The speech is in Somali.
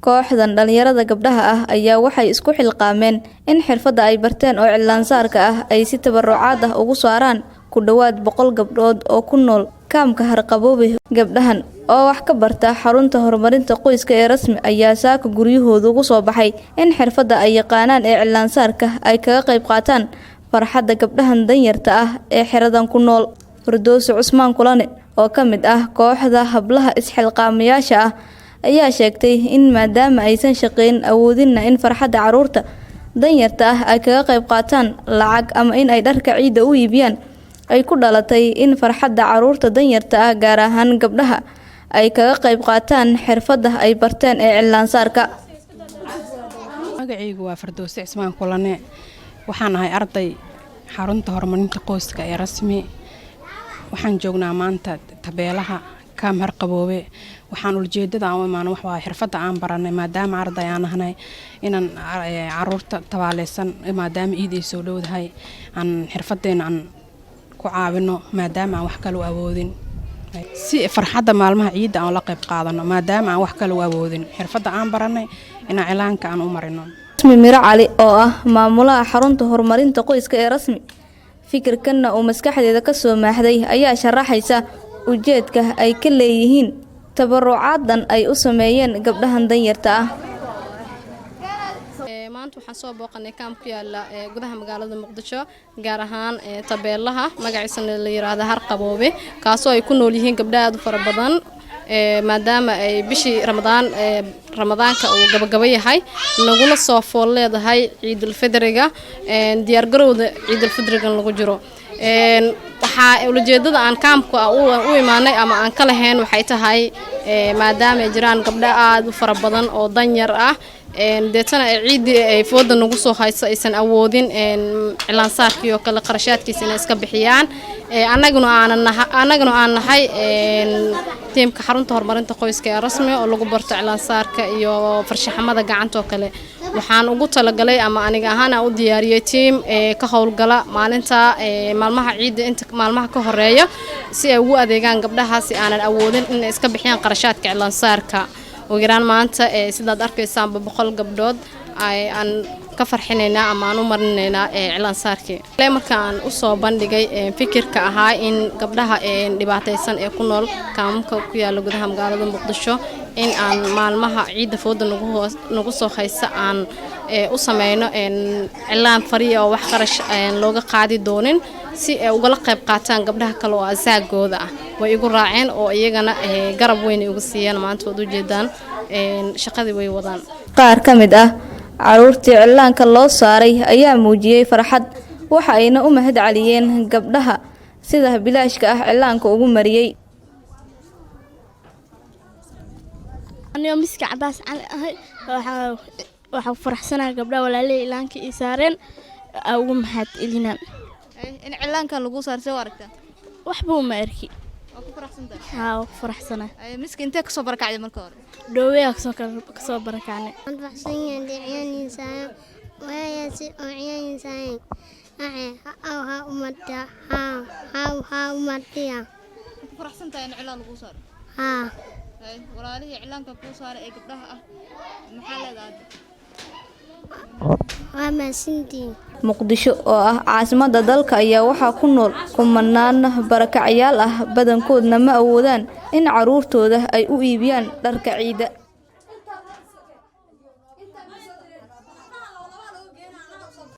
Kooxdan dhalinyarada gabdhaha ah ayaa waxay isku xilqaameen in xirfadda ay barteen oo cilaan saarka ah ay si tabarucaad ah ugu saaraan ku dhawaad 100 gabdhood oo ku nool kaamka Harqaboobe. Gabdhahan oo wax ka barta xarunta horumarinta qoyska ee rasmi ayaa saaka guryahooda ugu soo baxay in xirfadda ay yaqaanaan ee cilaan saarka ay kaga qayb qaataan farxadda gabdhahan danyarta ah ee xiradan ku nool. Firdowsi Cusmaan Kulane oo ka mid ah kooxda hablaha isxilqaamayaasha ah ayaa sheegtay in maadaama aysan shaqeyn awoodina in farxadda caruurta danyarta ah ay kaga qayb qaataan lacag ama in ay dharka ciida u iibiyaan ay ku dhalatay in farxadda caruurta danyarta ah gaar ahaan gabdhaha ay kaga qayb qaataan xirfadda ay barteen ee cilaan saarka. Magacaygu waa Firdowsi Cusmaan Kulane waxaan ahay arday xarunta horumarinta qoyska ee rasmi. Waxaan joognaa maanta tabeelaha kaam Harqaboobe. waxaan ujeedada aan u imaan wax waa xirfadda aan baranay maadaama arday aan ahay inaan caruurta tabaaleysan maadaama iid ay soo dhowdahay aan xirfadeena aan ku caawino maadaama aan wax kale u awoodin si farxadda maalmaha ciida aan la qayb qaadano maadaama aan wax kale u awoodin xirfadda aan baranay inaan cilaanka aan u marino. Miro Cali oo ah maamulaha xarunta horumarinta qoyska ee rasmi fikirkana oo maskaxdeeda ka soo maaxday ayaa sharaxaysa ujeedka ay ka leeyihiin tabarucaadan ay u sameeyeen gabdhahan danyarta ah. maanta waxaan soo booqanay kaam ku yaala gudaha magaalada Muqdisho gaar ahaan tabeelaha magaciisa la yiraahdo Harqaboobe kaasoo ay ku nool yihiin gabdho aad u fara badan maadaama ay bishii ramadaanka uu gabagaba yahay naguna soo fool leedahay ciidul fidriga diyaar garowda ciidul fidriga lagu jiro waxa ujeedada aan kaamka u imaanay ama aan ka lahayn waxay tahay maadaama ay jiraan gabdho aad u fara badan oo danyar ah deetana ciidii ay fooda nagu soo hayso aysan awoodin cilaan saarkii oo kale qarashaadkiisa inay iska bixiyaan annaguna aan nahay tiimka xarunta horumarinta qoyska ee rasmi oo lagu barto cilaan saarka iyo farshaxamada gacanta oo kale waxaan ugu talagalay ama aniga ahaan aan u diyaariyay tiim ka howlgala maalinta maalmaha ciida inta maalmaha ka horeeya si ay ugu adeegaan gabdhaha si aanan awoodin in iska bixiyaan qarashaadka cilaan saarka oo yaraan maanta sidaad arkaysaan 100 gabdhood aan ka farxinayna ama aan u marinaynaa cilaan saarkii markaan u soo bandhigay fikirka ahaa in gabdhaha dhibaataysan ee ku nool kaamka ku yaala gudaha magaalada Muqdisho in aan maalmaha ciida fooda nagu soo haysa aan u sameeyno cilaan fariya oo wax qarash looga qaadi doonin si ay uga qayb qaataan gabdhaha kale oo asaagooda ah way igu raaceen oo iyagana garab weyn uga siiyeen maanta wad u jeedaan shaqadii way wadaan. Qaar ka mid ah caruurtii cilaanka loo saaray ayaa muujiyay farxad waxa ayna u mahad celiyeen gabdhaha sida bilaashka ah cilaanka ugu mariyay. Aniga miska Cabaas Cali ahay waxa faraxsanahay gabdhaha walaalay cilaanka ii saareen ugu mahad celinaan. in cilaanka lagu saarsay waragta waxba ma arki oo ku faraxsantahay haa faraxsana miska intee ka soo barakacday marka hore dhowey ka soo barakacnay aan faraxsanahay ciyaanisa waayasi oo ciyaanisa ha umada ha umadiya ku faraxsantahay in cilaan lagu saaro haa walaalihii cilaanka ku saaray ee gabdhaha ah maxaa leedahay Muqdisho oo ah caasimadda dalka ayaa waxaa ku nool kumanaan barakacayaal ah badankoodna ma awoodaan in caruurtooda ay u iibiyaan dharka ciida.